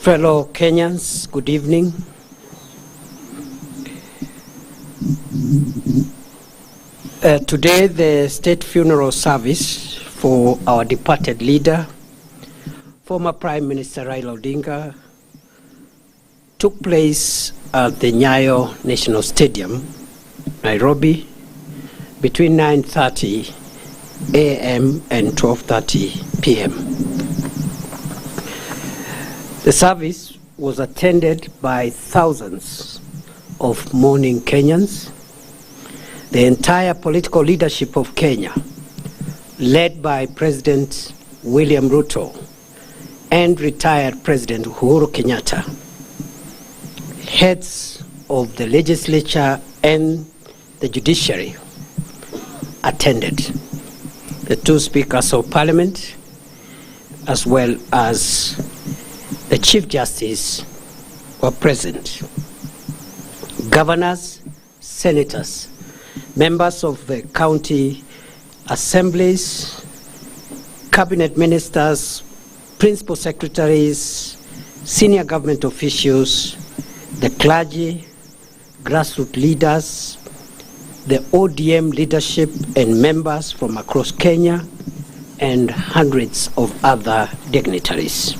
Fellow Kenyans, good evening. Today, the state funeral service for our departed leader, former Prime Minister Raila Odinga, took place at the Nyayo National Stadium, Nairobi, between 9:30 a.m. and 12:30 p.m. The service was attended by thousands of mourning Kenyans. The entire political leadership of Kenya, led by President William Ruto and retired President Uhuru Kenyatta, heads of the legislature and the judiciary attended. The two speakers of parliament, as well as the Chief Justice, were present. Governors, senators, members of the county assemblies, cabinet ministers, principal secretaries, senior government officials, the clergy, grassroots leaders, the ODM leadership and members from across Kenya, and hundreds of other dignitaries.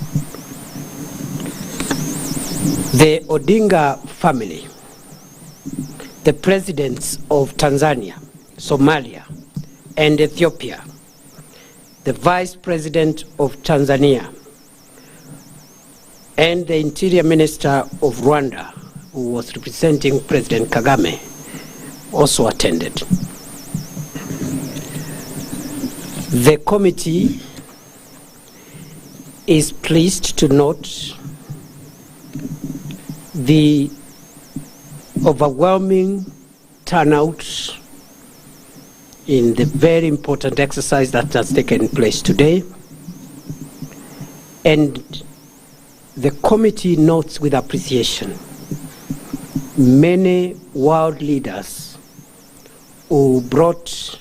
The Odinga family, the presidents of Tanzania, Somalia, and Ethiopia, the vice president of Tanzania, and the interior minister of Rwanda, who was representing President Kagame, also attended. The committee is pleased to note the overwhelming turnout in the very important exercise that has taken place today. And the committee notes with appreciation many world leaders who brought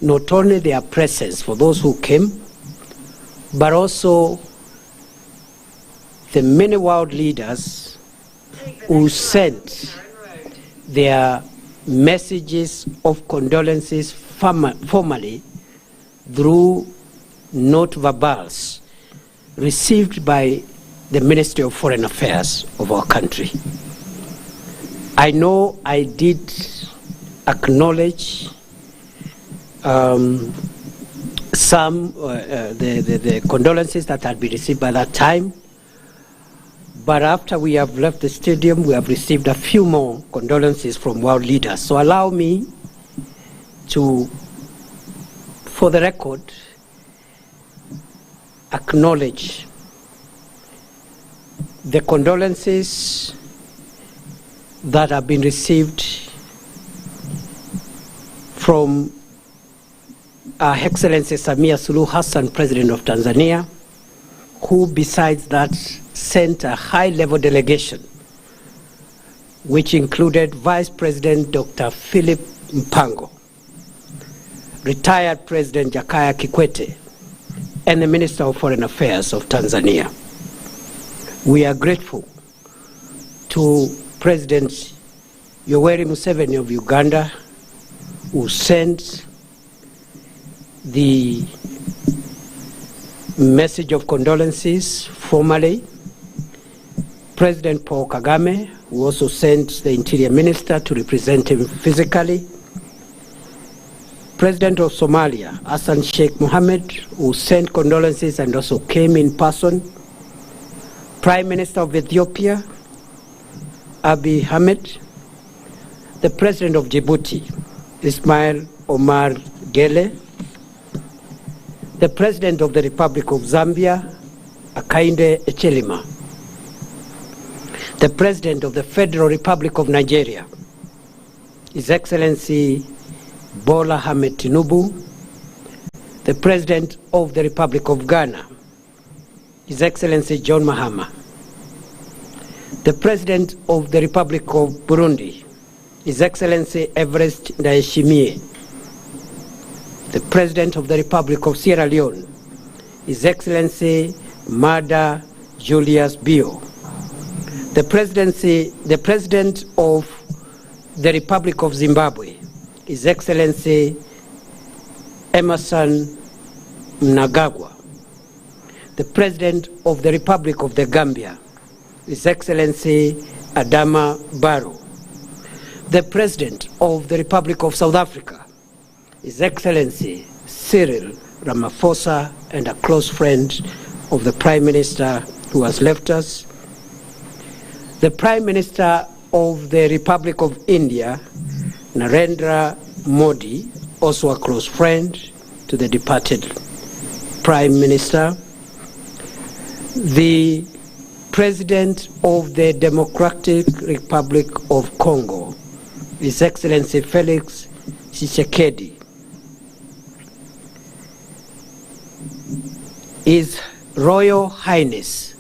not only their presence for those who came, but also the many world leaders who sent their messages of condolences formally through note verbals received by the Ministry of Foreign Affairs of our country. I know I did acknowledge the condolences that had been received by that time, but after we have left the stadium, we have received a few more condolences from world leaders. So allow me to, for the record, acknowledge the condolences that have been received from Her Excellency Samia Suluhu Hassan, President of Tanzania, who besides that sent a high-level delegation, which included Vice President Dr. Philip Mpango, retired President Jakaya Kikwete, and the Minister of Foreign Affairs of Tanzania. We are grateful to President Yoweri Museveni of Uganda, who sent the message of condolences formally, President Paul Kagame, who also sent the Interior Minister to represent him physically, President of Somalia, Hassan Sheikh Mohammed, who sent condolences and also came in person, Prime Minister of Ethiopia, Abiy Ahmed, the President of Djibouti, Ismail Omar Gele, the President of the Republic of Zambia, Hakainde Hichilema, the President of the Federal Republic of Nigeria, His Excellency Bola Ahmed Tinubu, the President of the Republic of Ghana, His Excellency John Mahama, the President of the Republic of Burundi, His Excellency Evariste Ndayishimiye, the President of the Republic of Sierra Leone, His Excellency Mada Julius Bio. The President of the Republic of Zimbabwe, His Excellency Emerson Mnangagwa. The President of the Republic of the Gambia, His Excellency Adama Barrow. The President of the Republic of South Africa, His Excellency Cyril Ramaphosa, and a close friend of the Prime Minister who has left us. The Prime Minister of the Republic of India, Narendra Modi, also a close friend to the departed Prime Minister. The President of the Democratic Republic of Congo, His Excellency Felix Tshisekedi. His Royal Highness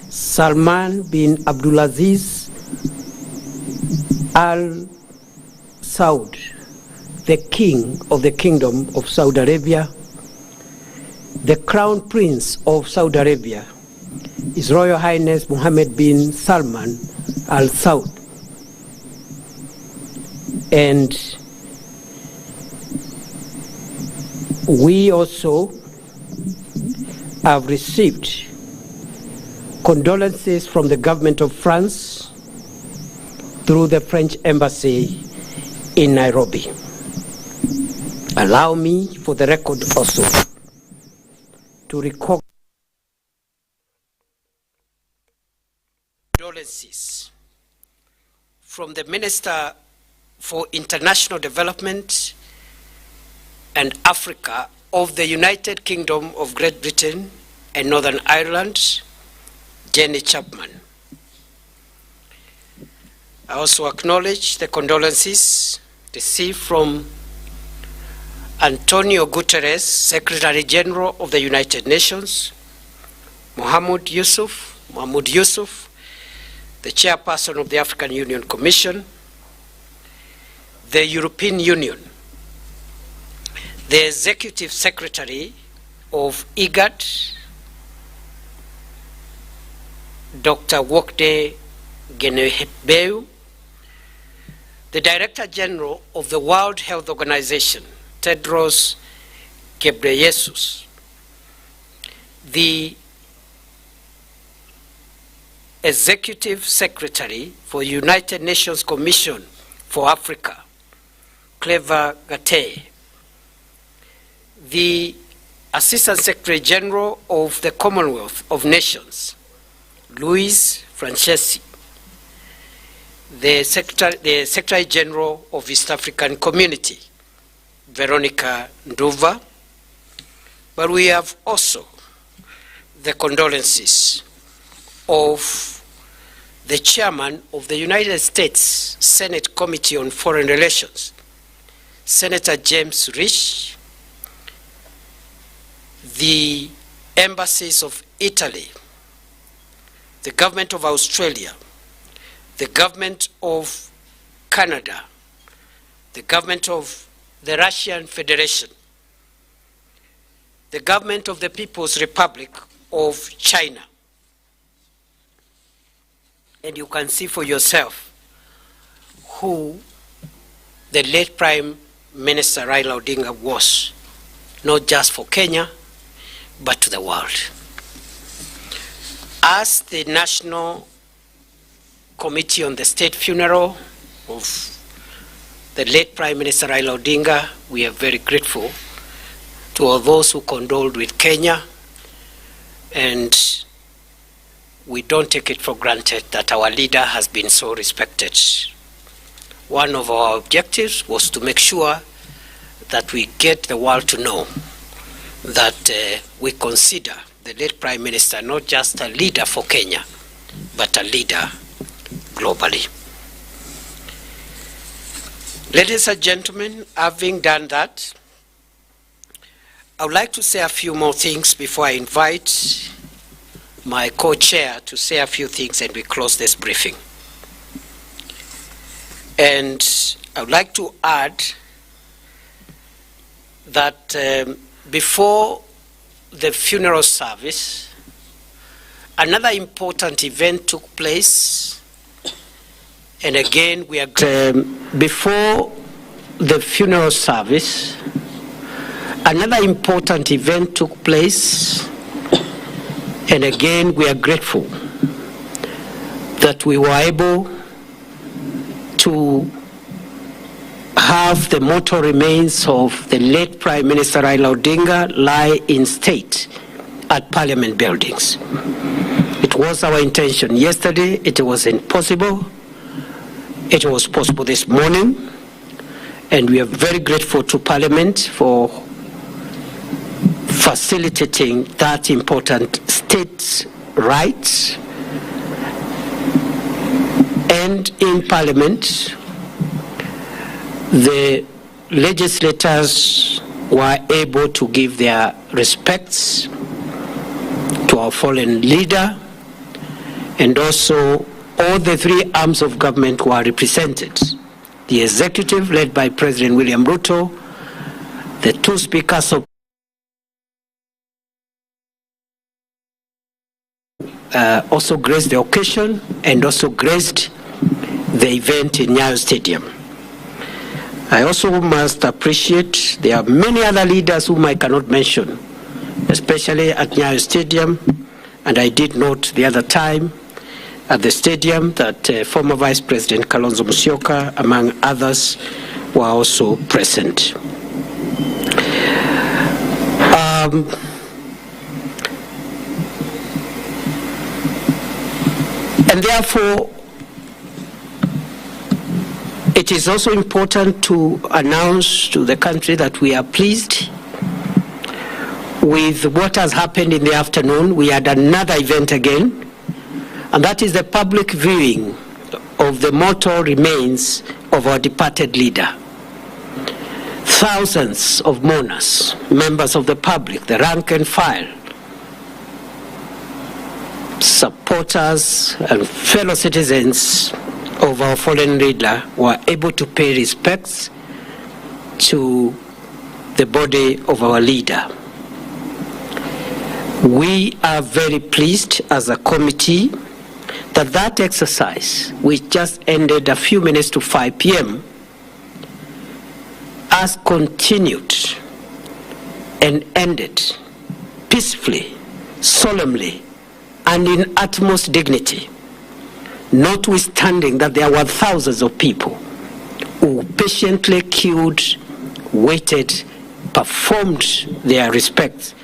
Salman bin Abdulaziz Al Saud, the King of the Kingdom of Saudi Arabia, the Crown Prince of Saudi Arabia, His Royal Highness Mohammed bin Salman Al Saud. And we also have received condolences from the government of France through the French embassy in Nairobi. Allow me, for the record also, to record condolences from the Minister for International Development and Africa of the United Kingdom of Great Britain and Northern Ireland, Jenny Chapman. I also acknowledge the condolences received from Antonio Guterres, Secretary General of the United Nations, Mahmoud Yusuf, the Chairperson of the African Union Commission, the European Union, the Executive Secretary of IGAD, Dr. Wokde Genehbeu, the Director General of the World Health Organization, Tedros Ghebreyesus, the Executive Secretary for United Nations Commission for Africa, Cleva Gatei, the Assistant Secretary General of the Commonwealth of Nations, Luis Francesi, the Secretary General of East African Community, Veronica Nduva, but we have also the condolences of the Chairman of the United States Senate Committee on Foreign Relations, Senator James Risch, the embassies of Italy, the government of Australia, the government of Canada, the government of the Russian Federation, the government of the People's Republic of China. And you can see for yourself who the late Prime Minister Raila Odinga was, not just for Kenya, but to the world. As the National Committee on the State Funeral of the late Prime Minister Raila Odinga, we are very grateful to all those who condoled with Kenya, and we don't take it for granted that our leader has been so respected. One of our objectives was to make sure that we get the world to know that we consider the late Prime Minister not just a leader for Kenya, but a leader globally. Ladies and gentlemen, having done that, I would like to say a few more things before I invite my co-chair to say a few things and we close this briefing. And I would like to add that before the funeral service, Another important event took place, and again we are before the funeral service. Another important event took place, and again we are grateful that we were able to have the mortal remains of the late Prime Minister Raila Odinga lie in state at Parliament buildings. It was our intention yesterday. It was impossible. It was possible this morning, and we are very grateful to Parliament for facilitating that important state right. And in Parliament, the legislators were able to give their respects to our fallen leader, and also all the three arms of government were represented. The executive, led by President William Ruto, the two speakers of also graced the occasion and also graced the event in Nyayo Stadium. I also must appreciate there are many other leaders whom I cannot mention, especially at Nyayo Stadium, and I did note the other time at the stadium that former Vice President Kalonzo Musyoka, among others, were also present. And therefore, it is also important to announce to the country that we are pleased with what has happened in the afternoon. We had another event again, and that is the public viewing of the mortal remains of our departed leader. Thousands of mourners, members of the public, the rank and file, supporters and fellow citizens of our fallen leader were able to pay respects to the body of our leader. We are very pleased as a committee that that exercise, which just ended a few minutes to 5 p.m., has continued and ended peacefully, solemnly, and in utmost dignity, notwithstanding that there were thousands of people who patiently queued, waited, performed their respects,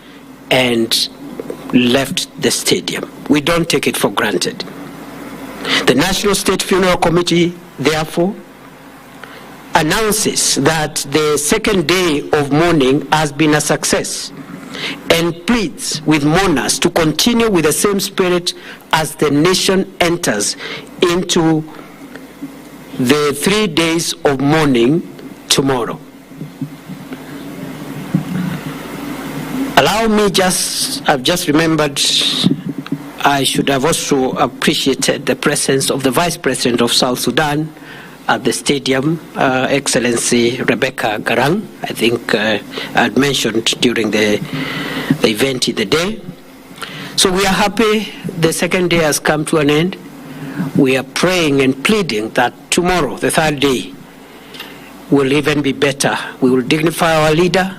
and left the stadium. We don't take it for granted. The National State Funeral Committee, therefore, announces that the second day of mourning has been a success and pleads with mourners to continue with the same spirit as the nation enters into the 3 days of mourning tomorrow. Allow me I've just remembered, I should have also appreciated the presence of the Vice President of South Sudan at the stadium, Excellency Rebecca Garang. I think I had mentioned during the event in the day. So we are happy the second day has come to an end. We are praying and pleading that tomorrow, the third day, will even be better. We will dignify our leader.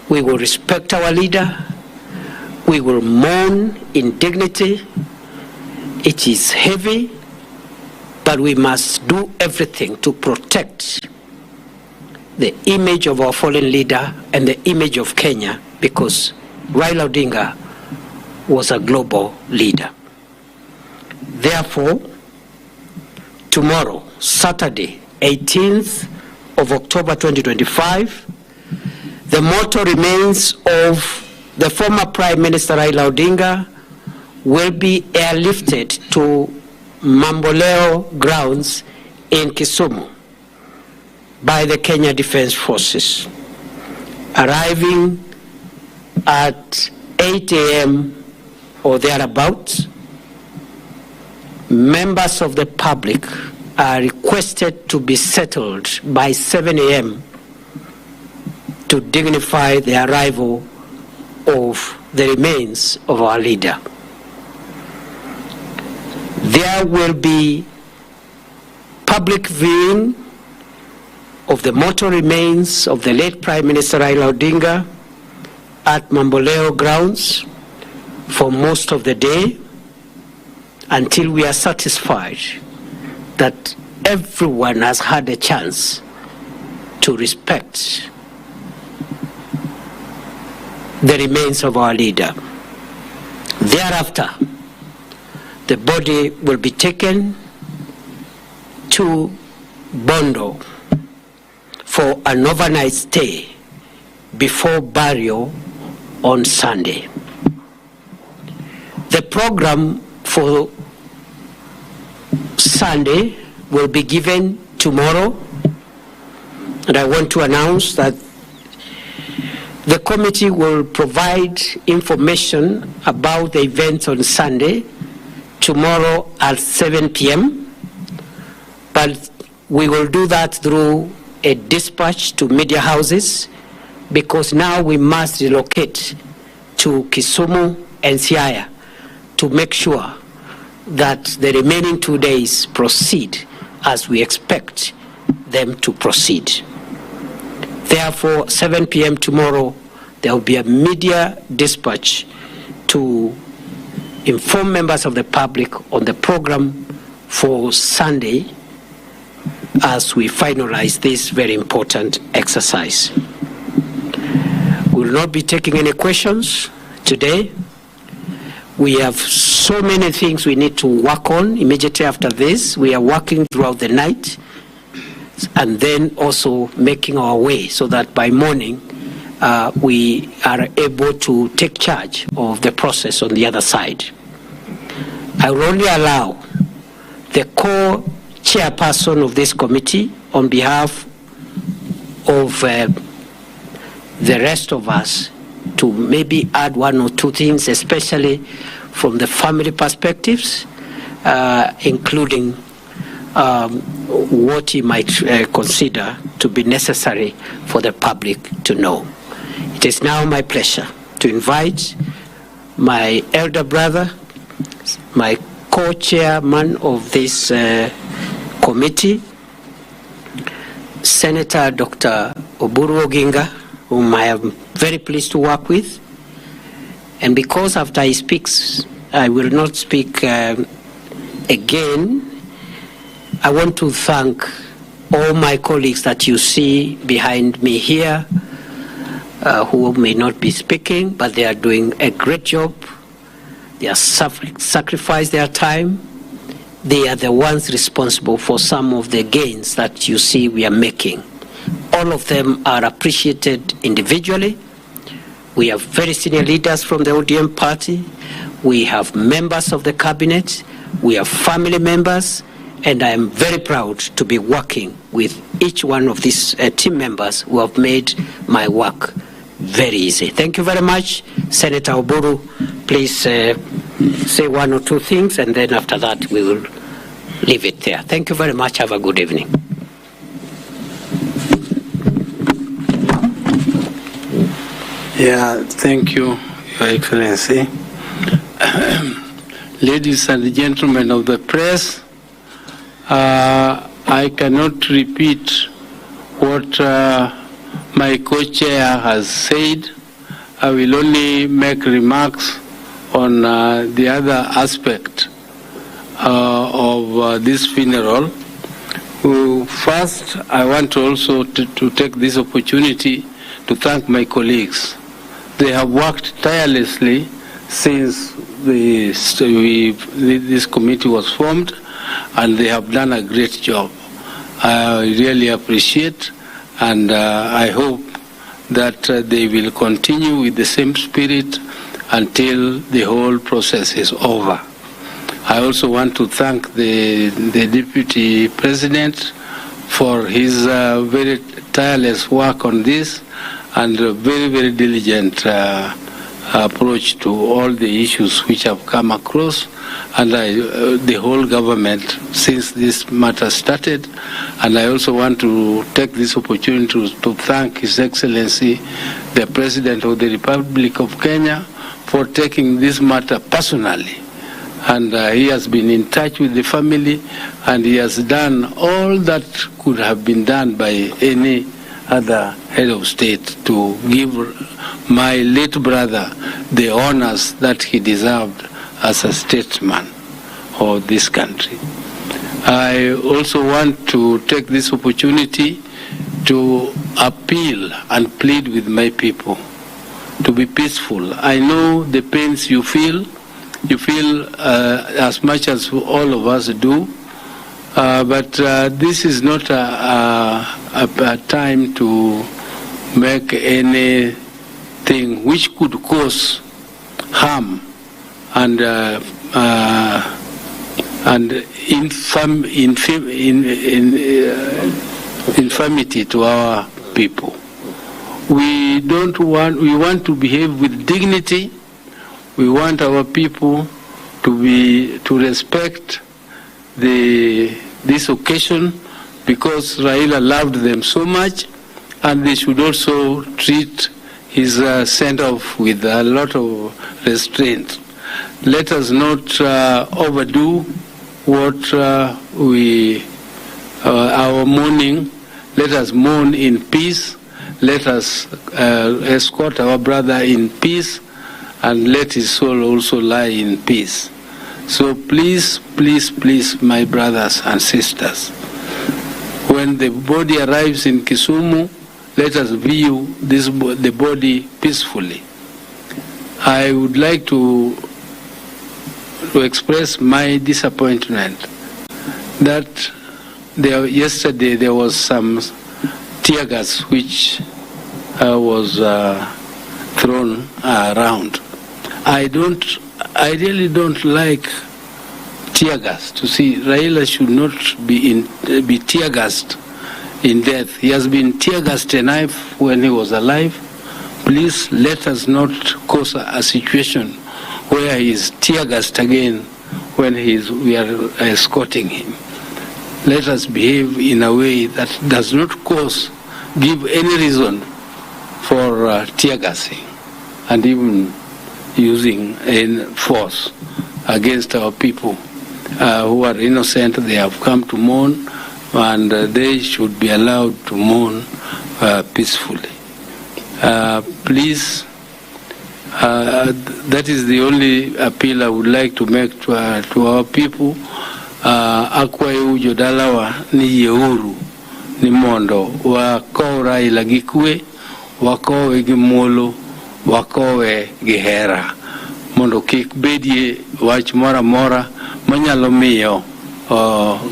We will respect our leader. We will mourn in dignity. It is heavy, but we must do everything to protect the image of our fallen leader and the image of Kenya, because Raila Odinga was a global leader. Therefore, tomorrow, Saturday, 18th of October 2025, the mortal remains of the former Prime Minister Raila Odinga will be airlifted to Mamboleo grounds in Kisumu by the Kenya Defence Forces, arriving at 8 a.m. or thereabouts. Members of the public are requested to be settled by 7 a.m. to dignify the arrival of the remains of our leader. There will be public viewing of the mortal remains of the late Prime Minister Raila Odinga at Mamboleo grounds for most of the day until we are satisfied that everyone has had a chance to respect the remains of our leader. Thereafter, the body will be taken to Bondo for an overnight stay before burial on Sunday. The program for Sunday will be given tomorrow, and I want to announce that the committee will provide information about the events on Sunday tomorrow at 7 p.m. But we will do that through a dispatch to media houses, because now we must relocate to Kisumu and Siaya to make sure that the remaining 2 days proceed as we expect them to proceed. Therefore, 7 p.m. tomorrow, there will be a media dispatch to inform members of the public on the program for Sunday as we finalize this very important exercise. We will not be taking any questions today. We have so many things we need to work on immediately after this. We are working throughout the night and then also making our way so that by morning we are able to take charge of the process on the other side. I will only allow the co-chairperson of this committee on behalf of the rest of us to maybe add one or two things, especially from the family perspectives, including what he might consider to be necessary for the public to know. It is now my pleasure to invite my elder brother, my co-chairman of this committee, Senator Dr. Oburu Oginga, whom I am very pleased to work with. And because after he speaks, I will not speak again, I want to thank all my colleagues that you see behind me here, who may not be speaking, but they are doing a great job. They are sacrificed their time. They are the ones responsible for some of the gains that you see we are making. All of them are appreciated individually. We have very senior leaders from the ODM party. We have members of the cabinet. We have family members. And I am very proud to be working with each one of these team members who have made my work very easy. Thank you very much. Senator Oburu, please say one or two things, and then after that we will leave it there. Thank you very much. Have a good evening. Yeah, thank you, Your Excellency. Ladies and gentlemen of the press, I cannot repeat what my co-chair has said. I will only make remarks on the other aspect of this funeral. First, I want to also to take this opportunity to thank my colleagues. They have worked tirelessly since this committee was formed, and they have done a great job. I really appreciate, and I hope that they will continue with the same spirit until the whole process is over. I also want to thank the Deputy President for his very tireless work on this and a very, very diligent approach to all the issues which have come across, and the whole government since this matter started. And I also want to take this opportunity to thank His Excellency, the President of the Republic of Kenya, for taking this matter personally And he has been in touch with the family, and he has done all that could have been done by any other head of state to give my late brother the honors that he deserved as a statesman of this country. I also want to take this opportunity to appeal and plead with my people to be peaceful. I know the pains you feel. You feel as much as all of us do, but this is not a time to make anything which could cause harm and infamity to our people. We want to behave with dignity. We want our people to respect this occasion, because Raila loved them so much, and they should also treat his send-off with a lot of restraint. Let us not overdo what our mourning. Let us mourn in peace. Let us escort our brother in peace, and let his soul also lie in peace. So please, please, please, my brothers and sisters, when the body arrives in Kisumu, let us view the body peacefully. I would like to express my disappointment that yesterday there was some tear gas which was thrown around. I really don't like tear gas. To see, Raila should not be tear gassed in death. He has been tear gassed enough when he was alive. Please let us not cause a situation where he is tear gassed again when we are escorting him. Let us behave in a way that does not give any reason for tear gassing and even using force against our people who are innocent. They have come to mourn, and they should be allowed to mourn peacefully. Please, that is the only appeal I would like to make to our people. Akwayo jodalawa ni yeuru ni mondo wa kora ila gikwe wakowe gimolo wakowe gihera mondo kik bedie wach mora mora manyalo miyo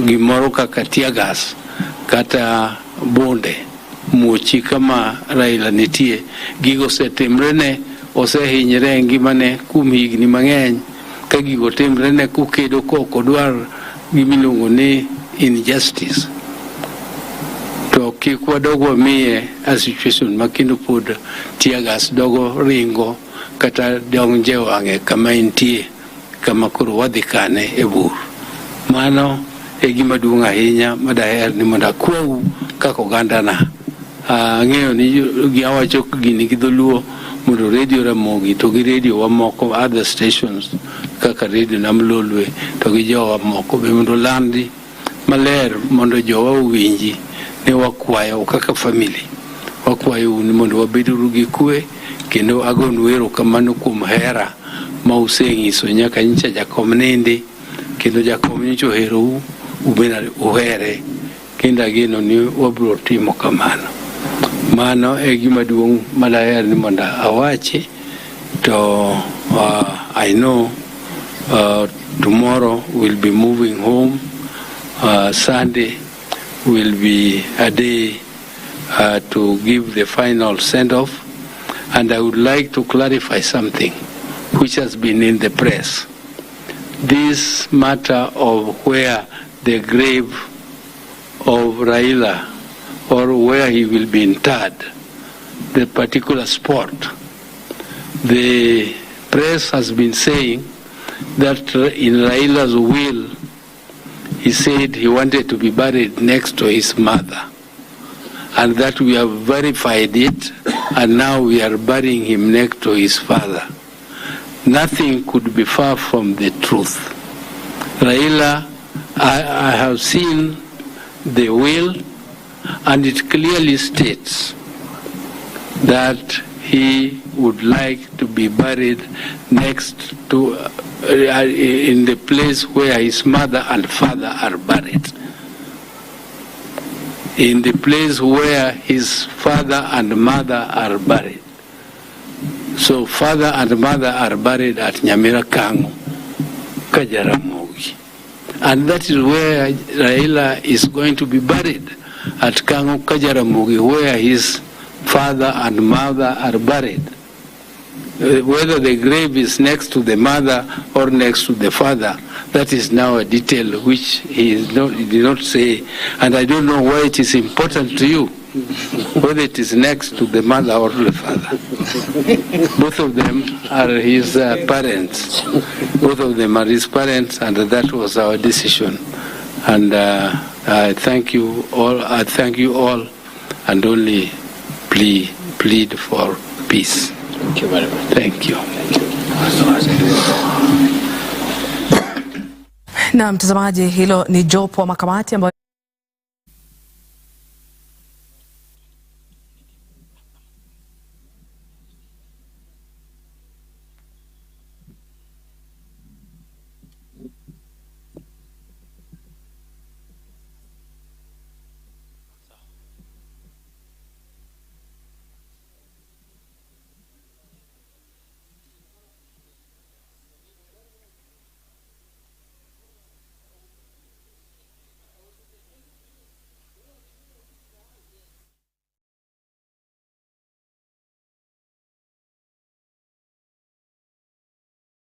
gimoro kaka tear gas kata bonde muchi kama Raila nitie gigo setimrene osehinyre ngimane kuom higni mang'eny ka gigo timrene kukedo koko dwar gimiluongo ni injustice. To kik wadogo miye a situation makendo pod tear gas dogo ringo kata donje wang'e kama intie kama koro wadhi kane e bur. Mano e gima duong' ahinya madaher ni mondo akwau kaka ogandana. Ang'eyo ni awacho gini gi dholuo mondo radio Ramogi to gi radio wa moko other stations kaka radio Nam Lolwe to gi jowa moko be mondo landi maler mondo jowa owinji ne wakwayo kaka family. Wakwayo ni mondo wabeduru gi kwe, kendo agonu erokamano kuom hera ma useng'iso nyaka nyicha jakom nindi, kendo jakom nyicha oherou ubed uhere, kendo ageno ni wabiro timo kamano. Mano e gima duong' madaher ni mondo awachi. To I know tomorrow we'll be moving home. Sunday will be a day to give the final send-off. And I would like to clarify something which has been in the press. This matter of where the grave of Raila, or where he will be interred, the particular spot. The press has been saying that in Raila's will, he said he wanted to be buried next to his mother, and that we have verified it, and now we are burying him next to his father. Nothing could be far from the truth. Raila, I have seen the will, and it clearly states that he would like to be buried next to, in the place where his mother and father are buried. In the place where his father and mother are buried. So father and mother are buried at Nyamira Kango, Kajaramogi. And that is where Raila is going to be buried, at Kango, Kajaramogi, where his father and mother are buried. Whether the grave is next to the mother or next to the father, that is now a detail which he did not say, and I don't know why it is important to you, whether it is next to the mother or the father. Both of them are his parents. Both of them are his parents, and that was our decision. And I thank you all. I thank you all, and only plead for peace. Thank you very much. Thank you. Na mtazamaji, hilo ni jopo wa makamati ambayo